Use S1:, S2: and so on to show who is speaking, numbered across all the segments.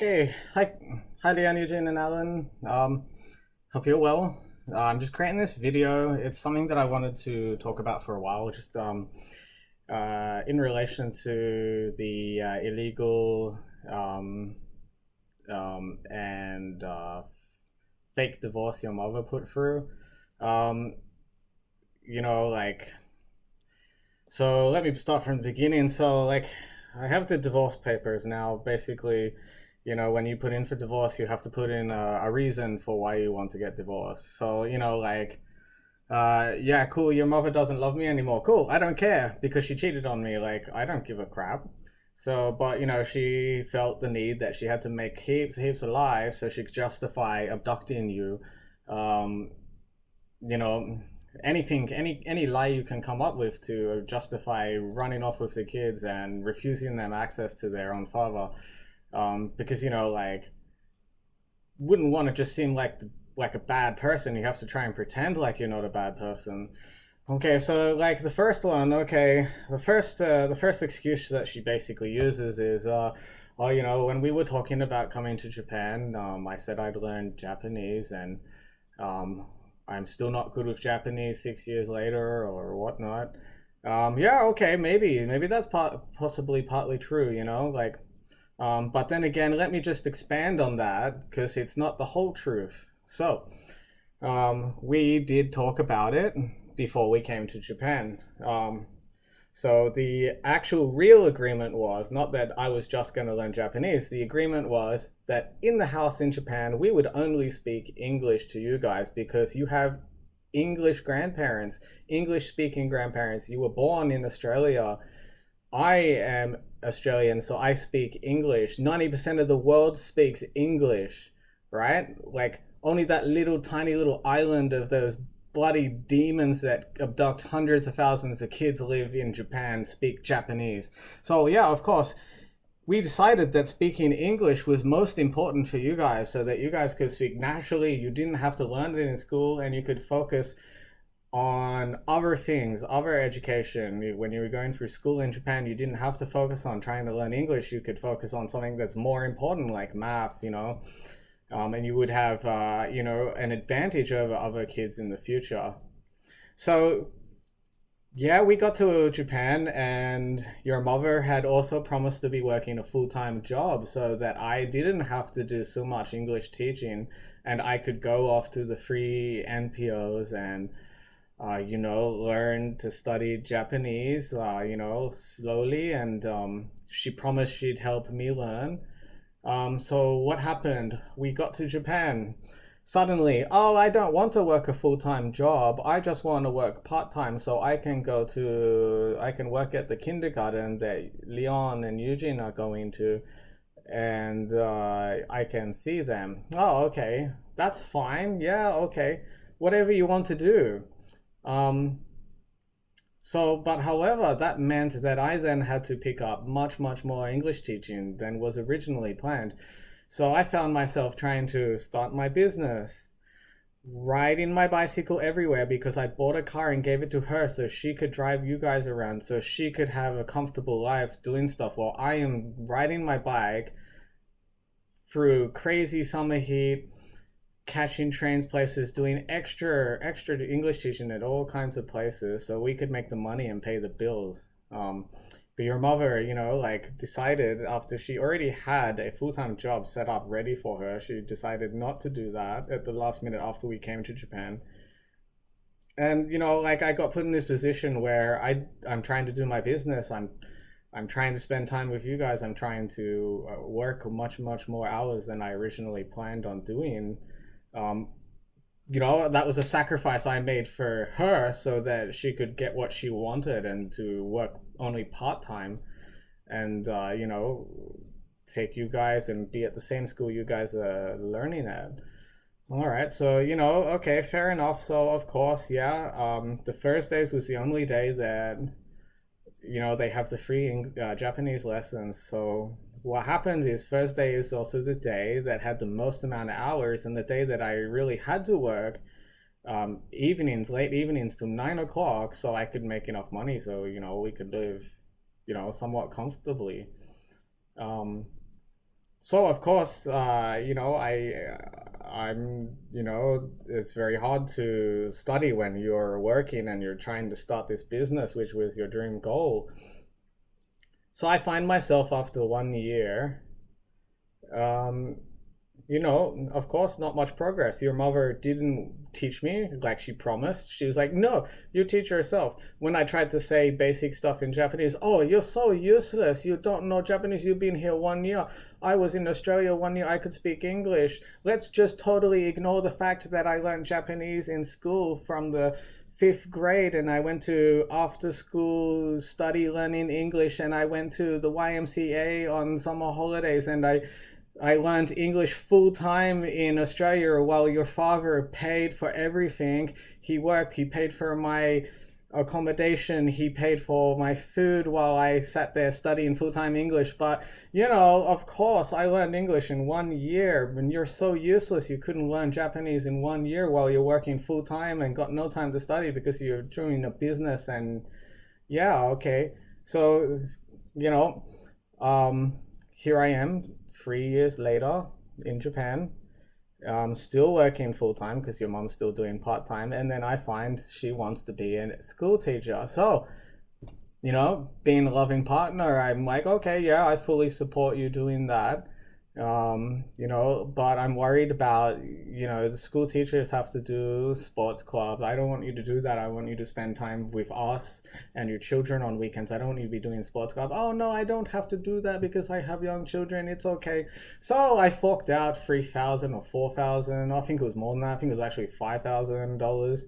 S1: Okay, hi, Leon, Eugene, and Alan. Hope you're well. I'm just creating this video. It's something that I wanted to talk about for a while, just in relation to the illegal um, and fake divorce your mother put through. Um, you know, like, so let me start from the beginning. So, I have the divorce papers now. Basically, when you put in for divorce, you have to put in a reason for why you want to get divorced. So, yeah, cool, your mother doesn't love me anymore. Cool, I don't care because she cheated on me. Like, I don't give a crap. So, but, she felt the need that she had to make heaps of lies so she could justify abducting you. Um, you know, any lie you can come up with to justify running off with the kids and refusing them access to their own father. Because, wouldn't want to just seem like a bad person. You have to try and pretend like you're not a bad person. Okay, so like the first one, okay, the first excuse that she basically uses is oh, when we were talking about coming to Japan, I said I'd learn Japanese, and um, I'm still not good with Japanese 6 years later or whatnot. Yeah, okay, maybe that's possibly partly true, but then again, let me just expand on that because it's not the whole truth. So, we did talk about it before we came to Japan. So the actual real agreement was not that I was just going to learn Japanese. The agreement was that in the house in Japan, we would only speak English to you guys because you have English grandparents, English speaking grandparents. You were born in Australia. I am Australian, so I speak English. 90% of the world speaks English, right? Like, only that little tiny little island of those bloody demons that abduct hundreds of thousands of kids live in Japan speak Japanese. So, yeah, of course, we decided that speaking English was most important for you guys so that you guys could speak naturally. You didn't have to learn it in school and you could focus on other things, other education. When you were going through school in Japan, you didn't have to focus on trying to learn English. You could focus on something that's more important, like math, and you would have, an advantage over other kids in the future. So, yeah, we got to Japan, and your mother had also promised to be working a full time job so that I didn't have to do so much English teaching and I could go off to the free NPOs and learn to study Japanese, slowly. And she promised she'd help me learn. So what happened? We got to Japan. Suddenly, oh, I don't want to work a full-time job. I just want to work part-time so I can work at the kindergarten that Leon and Eugene are going to, and I can see them. Oh, okay. That's fine. Yeah, okay. Whatever you want to do. Um, but however, that meant that I then had to pick up much more English teaching than was originally planned. So I found myself trying to start my business, riding my bicycle everywhere because I bought a car and gave it to her so she could drive you guys around, so she could have a comfortable life doing stuff while I am riding my bike through crazy summer heat, catching trains places, doing extra English teaching at all kinds of places so we could make the money and pay the bills. But your mother, decided after she already had a full-time job set up ready for her, she decided not to do that at the last minute after we came to Japan. And I got put in this position where I'm trying to do my business. I'm trying to spend time with you guys. I'm trying to work much more hours than I originally planned on doing. um, that was a sacrifice I made for her so that she could get what she wanted and to work only part time and, take you guys and be at the same school you guys are learning at. All right, so, okay, fair enough. So, of course, yeah, the Thursdays was the only day that they have the free Japanese lessons. So what happened is Thursday is also the day that had the most amount of hours and the day that I really had to work evenings, late evenings to 9 o'clock, so I could make enough money so we could live somewhat comfortably. Um, So of course, it's very hard to study when you're working and you're trying to start this business, which was your dream goal. So I find myself after 1 year, um, of course, not much progress. Your mother didn't teach me like she promised. She was like, no, you teach yourself. When I tried to say basic stuff in Japanese, oh, you're so useless. You don't know Japanese. You've been here 1 year. I was in Australia 1 year. I could speak English. Let's just totally ignore the fact that I learned Japanese in school from the fifth grade, and I went to after school study learning English, and I went to the YMCA on summer holidays, and I learned English full time in Australia while your father paid for everything. He worked, he paid for my accommodation, he paid for my food while I sat there studying full time English. But, of course, I learned English in 1 year. And you're so useless, you couldn't learn Japanese in 1 year while you're working full time and got no time to study because you're doing a business. And yeah, okay. So, you know, um, here I am 3 years later in Japan, still working full time because your mom's still doing part time. And then I find she wants to be a school teacher. So, being a loving partner, I'm like, okay, yeah, I fully support you doing that. But I'm worried about, the school teachers have to do sports club. I don't want you to do that. I want you to spend time with us and your children on weekends. I don't want you to be doing sports club. Oh no, I don't have to do that because I have young children. It's okay. So I forked out 3,000 or 4,000. I think it was more than that. I think it was actually $5,000.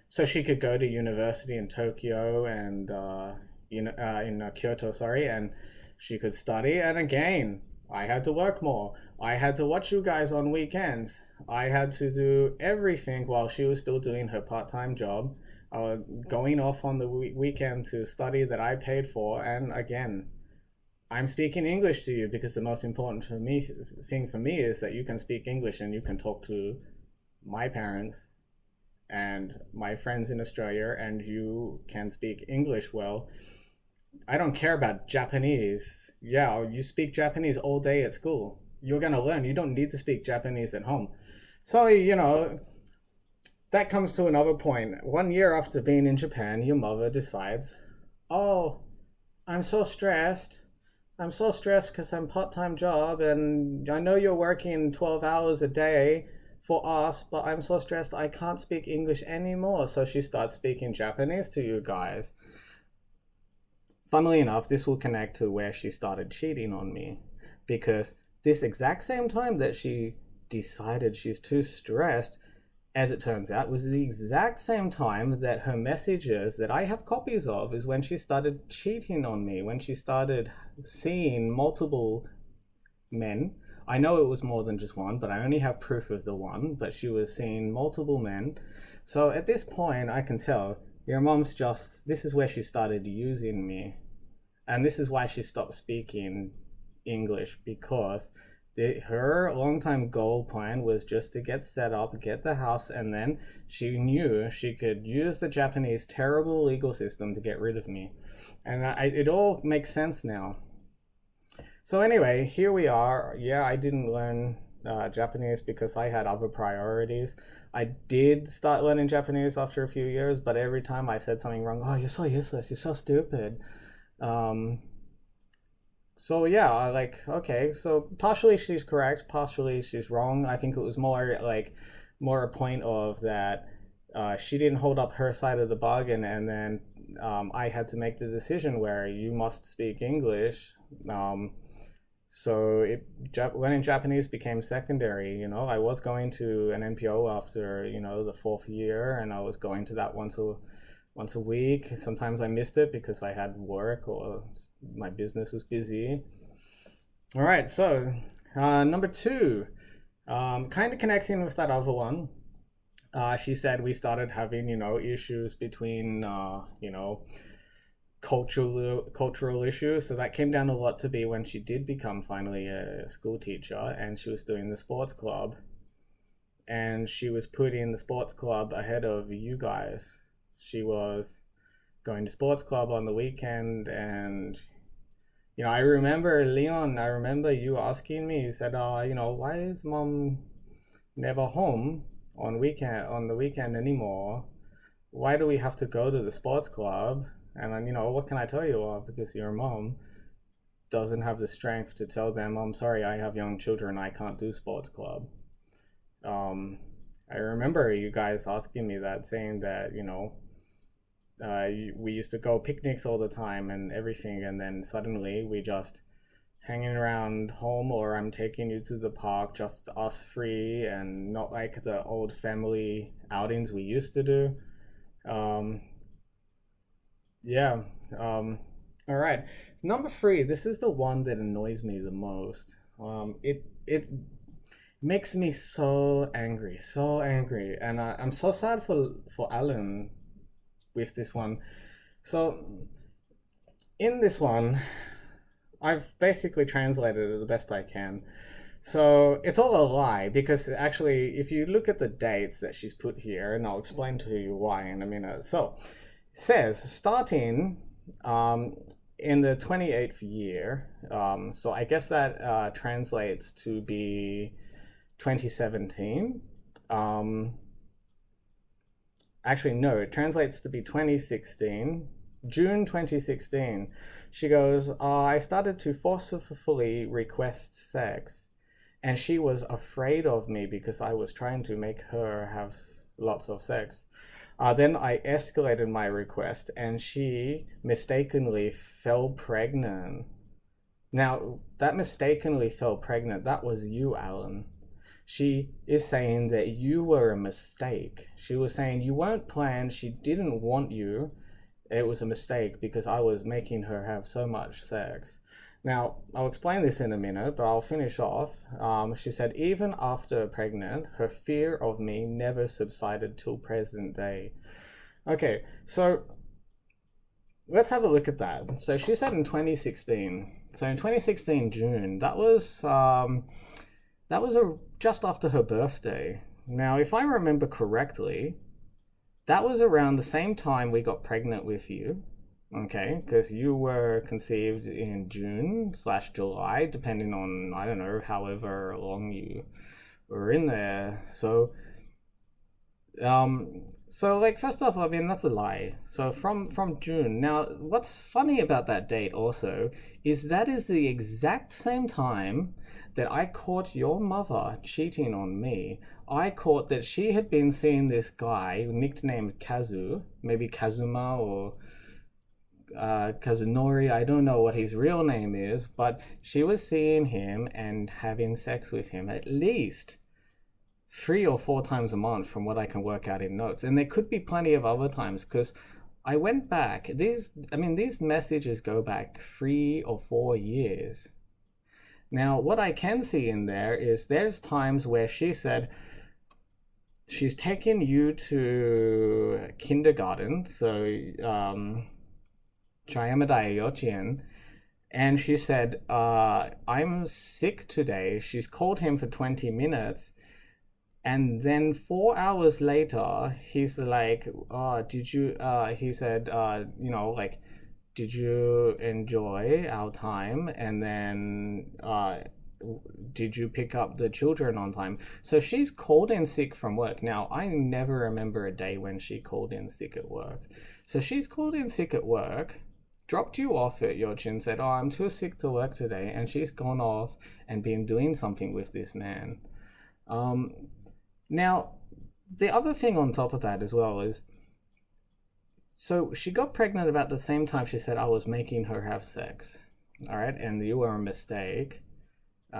S1: So she could go to university in Tokyo and in Kyoto, sorry, and she could study. And again, I had to work more. I had to watch you guys on weekends. I had to do everything while she was still doing her part-time job. Going off on the weekend to study that I paid for. And again, I'm speaking English to you because the most important thing for me is that you can speak English and you can talk to my parents and my friends in Australia, and you can speak English well. I don't care about Japanese. Yeah, you speak Japanese all day at school. You're gonna learn. You don't need to speak Japanese at home. So, that comes to another point. 1 year after being in Japan, your mother decides, oh, I'm so stressed. I'm so stressed because I'm part-time job and I know you're working 12 hours a day for us, but I'm so stressed I can't speak English anymore. So she starts speaking Japanese to you guys. Funnily enough, this will connect to where she started cheating on me, because this exact same time that she decided she's too stressed, as it turns out, was the exact same time that her messages that I have copies of is when she started cheating on me, when she started seeing multiple men. I know it was more than just one, but I only have proof of the one, but she was seeing multiple men. So at this point, I can tell your mom's this is where she started using me. And this is why she stopped speaking English, because her long-time goal plan was just to get set up, get the house, and then she knew she could use the Japanese terrible legal system to get rid of me. And it all makes sense now. So anyway, here we are. Yeah, I didn't learn Japanese because I had other priorities. I did start learning Japanese after a few years, but every time I said something wrong, oh, you're so useless, you're so stupid. Um, so yeah, okay, so partially she's correct, partially she's wrong. I think it was more a point of that she didn't hold up her side of the bargain, and then I had to make the decision where you must speak English. So learning Japanese became secondary. I was going to an NPO after the fourth year, and I was going to that once a week. Sometimes I missed it because I had work or my business was busy. All right, so number two, kind of connecting with that other one. She said we started having issues between cultural issues. So that came down a lot to be when she did become finally a school teacher, and she was doing the sports club, and she was putting the sports club ahead of you guys. She was going to sports club on the weekend, and I remember Leon. I remember you asking me. You said, why is mom never home on the weekend anymore? Why do we have to go to the sports club? And then, what can I tell you? Well, because your mom doesn't have the strength to tell them, I'm sorry, I have young children, I can't do sports club. Um, I remember you guys asking me that, saying that, we used to go picnics all the time and everything, and then suddenly we just hanging around home, or I'm taking you to the park, just us three, and not like the old family outings we used to do. Um, yeah. Um, all right. Number three. This is the one that annoys me the most. It makes me so angry, and I'm so sad for Alan with this one. So in this one, I've basically translated it the best I can. So it's all a lie because actually, if you look at the dates that she's put here, and I'll explain to you why in a minute. So it says starting um, in the 28th year. So I guess that translates to be 2017. Um, Actually, no, it translates to be 2016. June 2016. She goes, I started to forcefully request sex, and she was afraid of me because I was trying to make her have lots of sex. Then I escalated my request, and she mistakenly fell pregnant. Now, that mistakenly fell pregnant, that was you, Alan. She is saying that you were a mistake. She was saying you weren't planned, she didn't want you. It was a mistake because I was making her have so much sex. Now, I'll explain this in a minute, but I'll finish off. She said, even after pregnant, her fear of me never subsided till present day. Okay, so let's have a look at that. So she said in 2016. So in 2016 June, that was just after her birthday. Now, if I remember correctly, that was around the same time we got pregnant with you. Okay, because you were conceived in June/July, depending on, I don't know, however long you were in there. So like first off, I mean that's a lie. So from June. Now, what's funny about that date also is that is the exact same time that I caught your mother cheating on me. I caught that she had been seeing this guy nicknamed Kazu, maybe Kazuma or Kazunori. I don't know what his real name is, but she was seeing him and having sex with him at least 3 or 4 times a month from what I can work out in notes. And there could be plenty of other times because I went back. These messages go back 3 or 4 years. Now, what I can see in there is there's times where she said she's taken you to kindergarten, so Chayamadae Yochien, and she said, I'm sick today. She's called him for 20 minutes. And then 4 hours later, he's like, he said, like, did you enjoy our time? And then, did you pick up the children on time? So she's called in sick from work. Now, I never remember a day when she called in sick at work. So she's called in sick at work, dropped you off at Yochin, said, I'm too sick to work today. And she's gone off and been doing something with this man. Now, the other thing on top of that as well is, so she got pregnant about the same time she said I was making her have sex. All right, and you were a mistake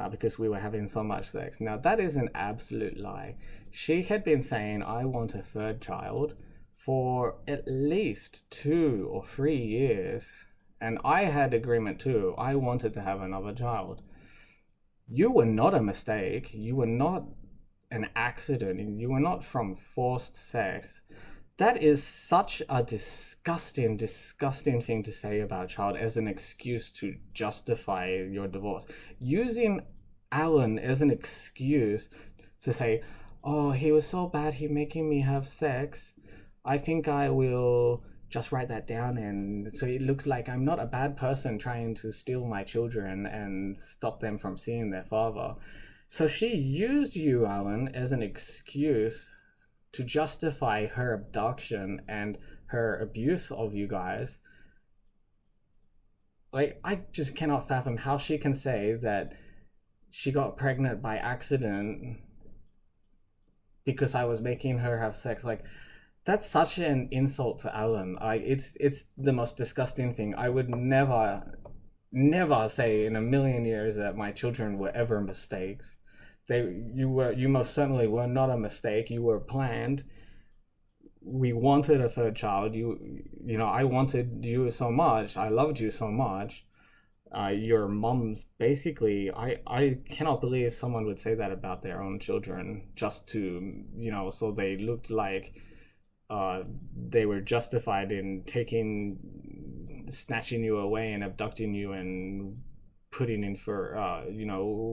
S1: because we were having so much sex. Now, that is an absolute lie. She had been saying, I want a third child for at least 2 or 3 years. And I had agreement too. I wanted to have another child. You were not a mistake. You were not an accident. You were not from forced sex. That is such a disgusting thing to say about a child as an excuse to justify your divorce. Using Alan as an excuse to say, oh, he was so bad, he making me have sex. I think I will just write that down, and so it looks like I'm not a bad person trying to steal my children and stop them from seeing their father. So she used you, Alan, as an excuse to justify her abduction and her abuse of you guys. Like, I just cannot fathom how she can say that she got pregnant by accident because I was making her have sex. Like, that's such an insult to Alan. It's the most disgusting thing. I would never say in a million years that my children were ever mistakes. You most certainly were not a mistake. You were planned. We wanted a third child. I wanted you so much. I loved you so much. Your mom's basically, I cannot believe someone would say that about their own children just to, so they looked like they were justified in snatching you away and abducting you and putting in for,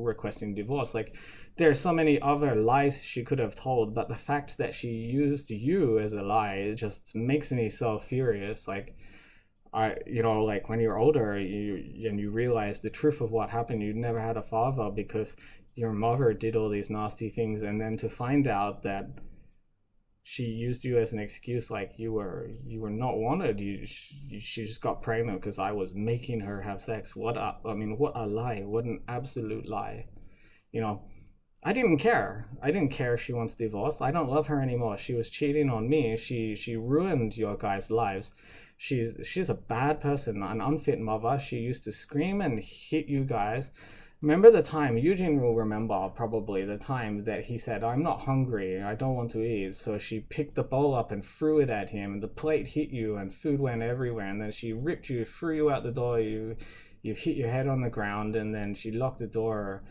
S1: requesting divorce. Like, there's so many other lies she could have told, but the fact that she used you as a lie, it just makes me so furious. Like, like when you're older, you realize the truth of what happened. You never had a father because your mother did all these nasty things, and then to find out that she used you as an excuse, like you were not wanted. She just got pregnant because I was making her have sex. What a lie! What an absolute lie! I didn't care. She wants divorce. I don't love her anymore. She was cheating on me. She ruined your guys' lives. She's a bad person, an unfit mother. She used to scream and hit you guys. Remember the time, Eugene will remember probably the time that he said, I'm not hungry, I don't want to eat. So she picked the bowl up and threw it at him. The plate hit you and food went everywhere. And then she ripped you, threw you out the door. You hit your head on the ground, and then she locked the door.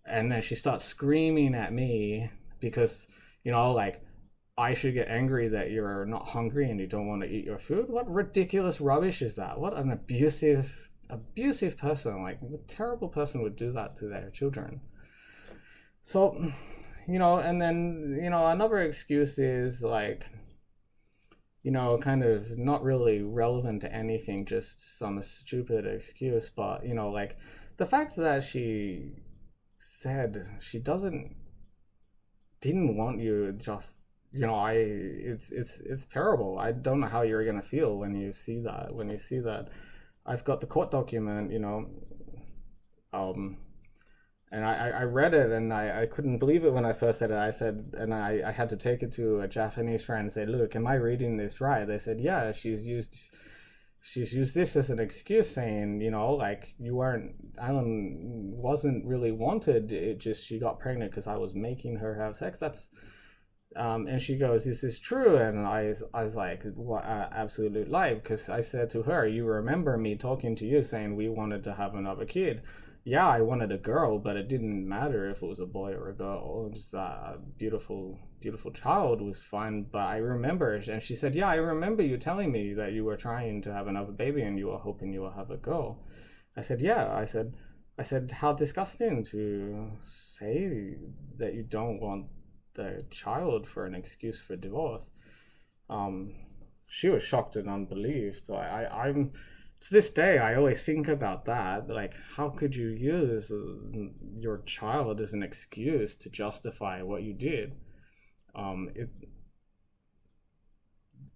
S1: And then she starts screaming at me because, I should get angry that you're not hungry and you don't want to eat your food. What ridiculous rubbish is that? What an abusive person. Like, a terrible person would do that to their children. So, and then, another excuse is like, kind of not really relevant to anything, just some stupid excuse. But, like the fact that she said she didn't want you, just, it's terrible. I don't know how you're going to feel when you see that. I've got the court document, and I read it, and I couldn't believe it when I first said it. I said, and I had to take it to a Japanese friend and say, look, am I reading this right? They said, yeah, she's used this as an excuse, saying, like, Alan wasn't really wanted. It just, she got pregnant because I was making her have sex. That's, and she goes, is this true? And I was like, what absolute lie, because I said to her, you remember me talking to you saying we wanted to have another kid. Yeah, I wanted a girl, but it didn't matter if it was a boy or a girl. Just a beautiful child was fine. But I remember, and she said, yeah, I remember you telling me that you were trying to have another baby and you were hoping you would have a girl. I said, yeah. I said, how disgusting to say that you don't want the child for an excuse for divorce. She was shocked and unbelieved. So I'm to this day, I always think about that. Like, how could you use your child as an excuse to justify what you did?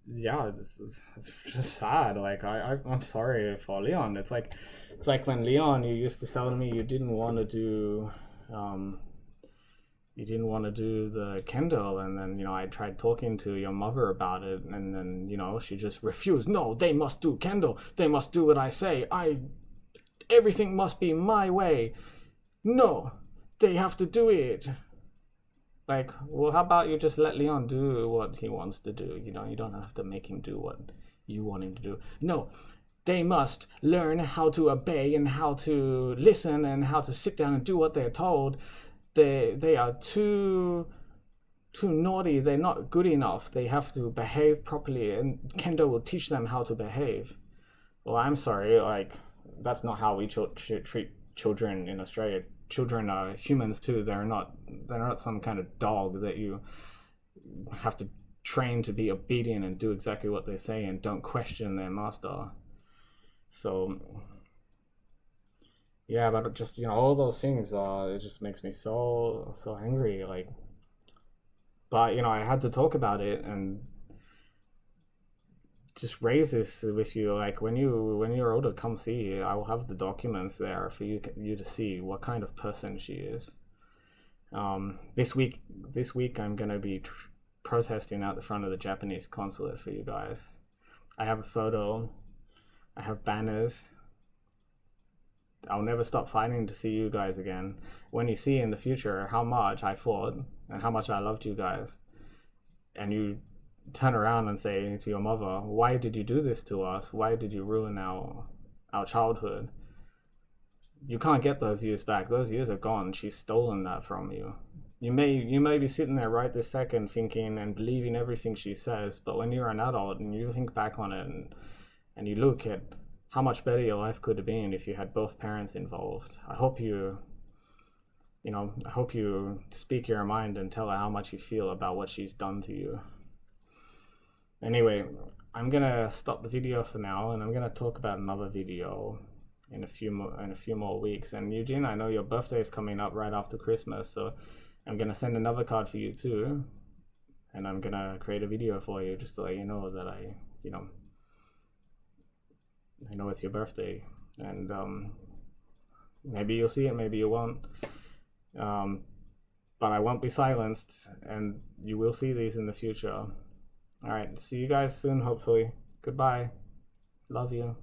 S1: It's just sad. Like, I'm sorry for Leon. It's like when Leon, you used to tell me you didn't want to do the Kendall, and then I tried talking to your mother about it, and then she just refused. No, they must do Kendall. They must do what I say. Everything must be my way. No, they have to do it. Like, well, how about you just let Leon do what he wants to do? You don't have to make him do what you want him to do. No, they must learn how to obey and how to listen and how to sit down and do what they're told. They are too naughty. They're not good enough. They have to behave properly, and Kendo will teach them how to behave. Well, I'm sorry, like, that's not how we treat children in Australia. Children are humans too. They're not some kind of dog that you have to trained to be obedient and do exactly what they say and don't question their master. So yeah, but just, you know, all those things, it just makes me so angry. Like, but you know, I had to talk about it and just raise this with you. Like, when you're older, come see. I will have the documents there for you to see what kind of person she is. This week I'm gonna be protesting out the front of the Japanese consulate for you guys. I have a photo. I have banners. I'll never stop fighting to see you guys again. When you see in the future how much I fought and how much I loved you guys, and you turn around and say to your mother, why did you do this to us? Why did you ruin our childhood? You can't get those years back. Those years are gone. She's stolen that from you. You may be sitting there right this second thinking and believing everything she says, but when you're an adult and you think back on it and you look at how much better your life could have been if you had both parents involved. I hope you speak your mind and tell her how much you feel about what she's done to you. Anyway, I'm gonna stop the video for now, and I'm gonna talk about another video in a few more weeks. And Eugene, I know your birthday is coming up right after Christmas, so I'm gonna send another card for you too, and I'm gonna create a video for you just to let you know that I know it's your birthday, and maybe you'll see it, maybe you won't, but I won't be silenced, and you will see these in the future. All right, see you guys soon, hopefully. Goodbye. Love you.